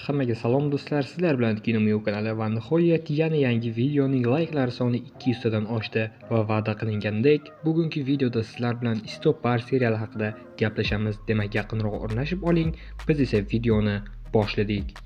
Hammaga salom do'stlar, sizlar bilan Kinomio kanali va nihoyat yana yangi videoning layklari soni 200 tadan oshdi va va'da qilingandek, bugungi videoda sizlar bilan Istopar seriali haqida gaplashamiz. Demak, yaqinroq o'rnashib oling. Biz esa videoni boshladik.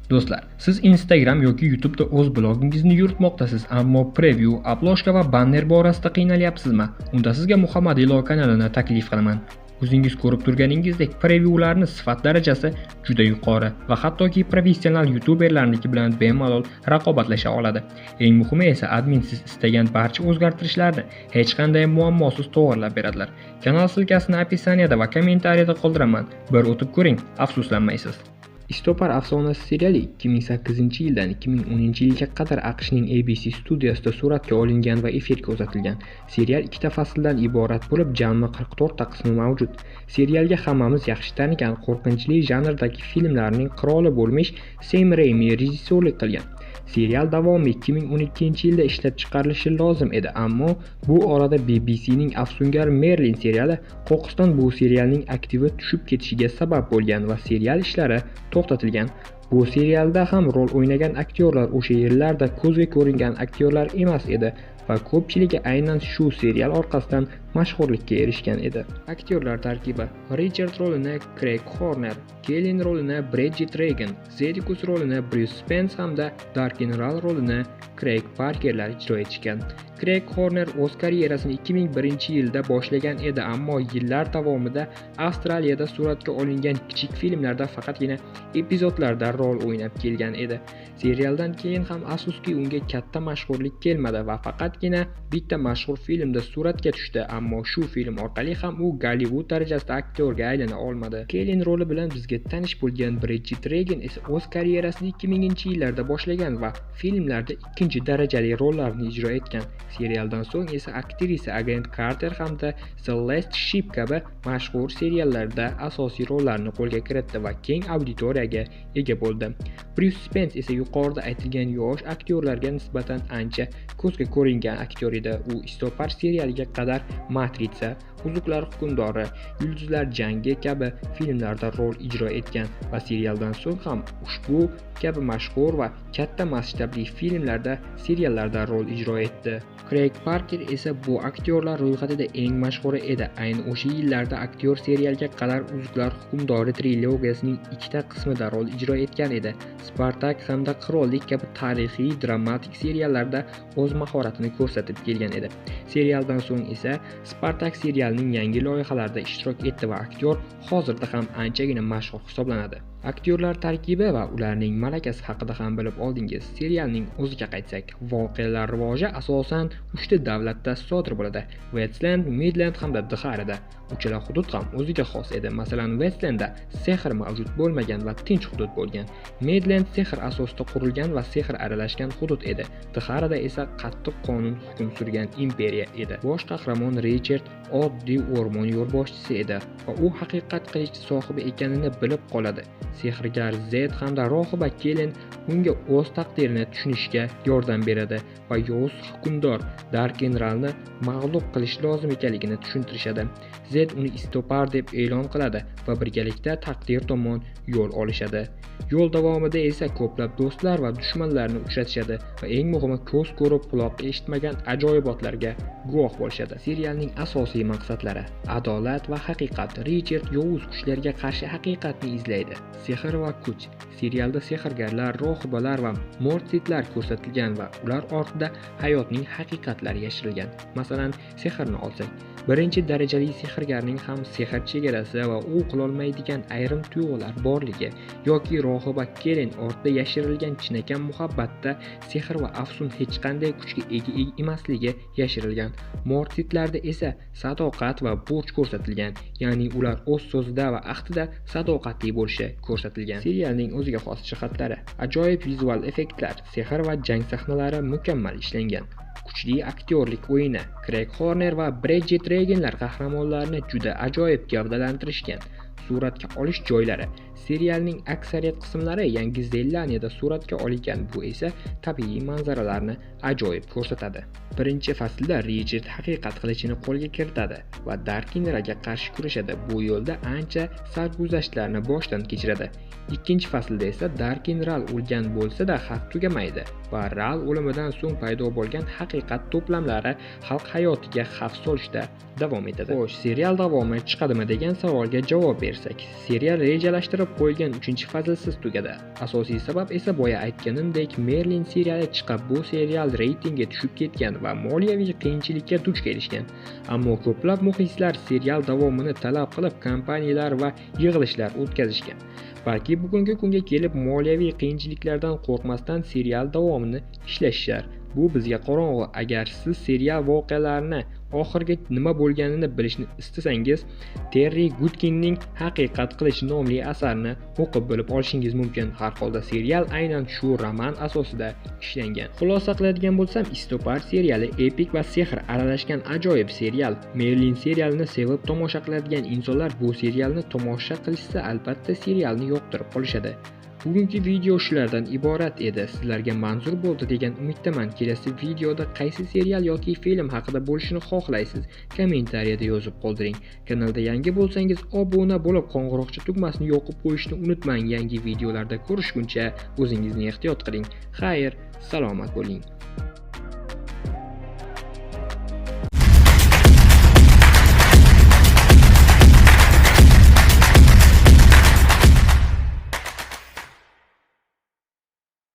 Do'stlar, siz Instagram yoki YouTube'da o'z blogingizni yuritmoqdasiz, ammo preview, obloshka va banner borasida qiynalyapsizmi? Unda sizga Muhammad Ilo kanalini taklif qilaman. O'zingiz ko'rib turganingizdek, previewlarning sifat darajasi juda yuqori va hattoki professional youtuberlarniki bilan bemalol raqobatlasha oladi. Eng muhimi esa admin siz istagan barcha o'zgartirishlarni hech qanday muammosiz to'g'rilab beradilar. Kanal silkasini opisiyaniyada va kommentariyada qoldiraman. Bir o'tib ko'ring, afsuslanmaysiz. Istopar afsonasi seriali 2008-yildan 2010-yilga qadar AQShning ABC studiyasida suratga olingan va efirga uzatilgan. Serial ikkita fasldan iborat bo'lib, jami 44 ta qismi mavjud. Serialga hammamiz yaxshi tanigan qo'rqinchli janrdagi filmlarning qiroli bo'lmish Sam Raimi rejissyorlik qilgan. Serial davomi 2012-yilda ishlab chiqarilishi lozim edi, ammo bu orada BBCning afsungar Merlin seriali qo'qqisdan bu serialning aktivi tushib ketishiga sabab bo'lgan va serial ishlari to'xtatilgan. Bu serialda ham rol o'ynagan aktyorlar o'sha yillarda ko'zga ko'ringan aktyorlar emas edi va ko'pchiligi aynan shu serial orqasidan mashhurlikka erishgan edi. Aktyorlar tarkibi: Richard rolini Craig Horner, Kelin rolini Bridget Regan, Zedikus rolini Bruce Spence hamda Dark General rolini Craig Parkerlar ijro etishgan. Craig Horner o'z karyerasini 2001-yilda boshlagan edi, ammo yillar davomida Avstraliyada suratga olingan kichik filmlarda faqatgina epizodlarda rol o'ynab kelgan edi. Serialdan keyin ham afsuski unga katta mashhurlik kelmadi va faqatgina bitta mashhur filmda suratga tushdi, ammo shu film orqali ham u Gollivud darajasida aktyorga aylana olmadi. Kelin roli bilan bizga tanish bo'lgan Bridget Regan esa o'z karyerasini 2000-yillarda boshlagan va filmlarda ikkinchi darajali rollarni ijro etgan. Serialdan so'ng esa aktrisa Agent Carter hamda The Last Ship kabi mashhur seriallarda asosiy rollarni qo'lga kiritdi va keng auditoriyaga ega bo'ldi. Bruce Spence esa yuqorida aytilgan yosh aktyorlarga nisbatan ancha ko'zga ko'ringan aktyor edi. U Istopar serialiga qadar Matrica, Uzuklar hukmdori, Yulduzlar jangi kabi filmlarda rol ijro etgan va serialdan so'ng ham ushbu kabi mashhur va katta masshtabli filmlarda, seriallarda rol ijro etdi. Craig Parker esa bu aktyorlar ro'yxatida eng mashhuri edi. Ayni o'sha yillarda aktyor serialga qadar Uzuklar hukmdori trilogiyasining ikkita qismida rol ijro etgan edi. Spartak hamda Qirollik kabi tarixiy dramatik seriallarda o'z mahoratini ko'rsatib kelgan edi. Serialdan so'ng esa Spartak serialining yangi loyihalarida ishtirok etdi va aktyor hozirda ham anchagina mashhur hisoblanadi. Aktyorlar tarkibi va ularning malakasi haqida ham bilib oldingiz. Serialning o'ziga qaytsak, voqealar rivoji asosan 3 ta davlatda sodir bo'ladi: Westland, Midland hamda Dixarida. Uchala hudud ham o'ziga xos edi. Masalan, Westlandda sehr mavjud bo'lmagan va tinch hudud bo'lgan. Midland sehr asosida qurilgan va sehr aralashgan hudud edi. Dixarida esa qattiq qonun hukm surgan imperiya edi. Bosh qahramon Richard oddiy o'rmon yo'lboshchisi edi va u haqiqat qilichi sohibi ekanini bilib qoladi. Sehrgar Zed hamda rohiba Kelin unga o'z taqdirini tushunishga yordam beradi va yovuz hukmdor Dark Generalni mag'lub qilish lozim ekanligini tushuntirishadi. Zed uni Istopar deb e'lon qiladi va birgalikda taqdir tomon yo'l olishadi. Yo'l davomida esa ko'plab do'stlar va dushmanlarni uchratishadi va eng muhimi ko'z ko'rib quloq eshitmagan ajoyibotlarga guvoh bo'lishadi. Serialning asosiy maqsadlari: adolat va haqiqat. Richard yovuz kuchlarga qarshi haqiqatni izlaydi. Sehr va kuch. Serialda sehrgarlar, rohibalar va mortitlar ko'rsatilgan va ular ortida hayotning haqiqatlari yashirilgan. Masalan, sehrni olsak, birinchi darajali sehrgarning ham sehr chegarasi va u qilolmaydigan ayrim tuyg'ular borligi yoki rohiba Kelin ortida yashirilgan chinakam muhabbatda sehr va afsun hech qanday kuchga ega emasligi yashirilgan. Mortitlarda esa sadoqat va burch ko'rsatilgan, ya'ni ular o'z so'zida va ahdida sadoqatli bo'lishi ko'rsatilgan. Serialning o'ziga xos jihatlari: ajoyib vizual effektlar, sehr va jang sahnalari mukammal ishlangan. Kuchli aktyorlik o'yini. Craig Horner va Bridget Reganlar qahramonlarni juda ajoyib gavdalantirishgan. suratga olish joylari. Serialning aksariyat qismlari Yangi Zelandiyada suratga olingan, bu esa tabiiy manzaralarni ajoyib ko'rsatadi. Birinchi faslda Richard haqiqat qilichini qo'lga kiritadi va Darkinraga qarshi kurashadi. Bu yo'lda ancha sarguzashtlarni boshdan kechiradi. Ikkinchi faslda esa Darkinral o'lgan bo'lsa-da xavf tugamaydi va Ral o'limidan so'ng paydo bo'lgan haqiqat to'plamlari xalq hayotiga xavf solishda davom etadi. Xo'sh, serial davomi chiqadimi degan savolga javob bersak, serial rejalashtirib qo'yilgan 3-faslsiz tugadi. Asosiy sabab esa boya aytganimdek, Merlin seriali chiqib, bu serial reytingi tushib ketgan va moliyaviy qiyinchilikka duch kelishgan. Ammo ko'plab muxlislar serial davomini talab qilib, kompaniyalar va yig'ilishlar o'tkazishgan. Balki bugungi kunga kelib moliyaviy qiyinchiliklardan qo'rqmasdan serial davomini ishlashar. Bu bizga qorong'u. Agar siz serial voqealarini oxirgi nima bo'lganini bilishni istasangiz, Terri Gudkinning Haqiqat qilish nomli asarini o'qib bilib olishingiz mumkin. Har holda serial aynan shu roman asosida ishlangan. Xulosa qiladigan bo'lsam, Istopar seriali epik va sehr aralashgan ajoyib serial. Merlin serialini sevib tomosha qiladigan insonlar bu serialni tomosha qilishsa, albatta serialni yoqtirib qolishadi. Bugungi video shulardan iborat edi. Sizlarga manzur bo'ldi degan umiddaman. Kelasi videoda qaysi serial yoki film haqida bo'lishini xohlaysiz? Kommentariyada yozib qoldiring. Kanalda yangi bo'lsangiz obuna bo'lib, qo'ng'iroqcha tugmasini yoqib qo'yishni unutmang. Yangi videolarda ko'rishguncha o'zingizni ehtiyot qiling. Xayr, salomat bo'ling.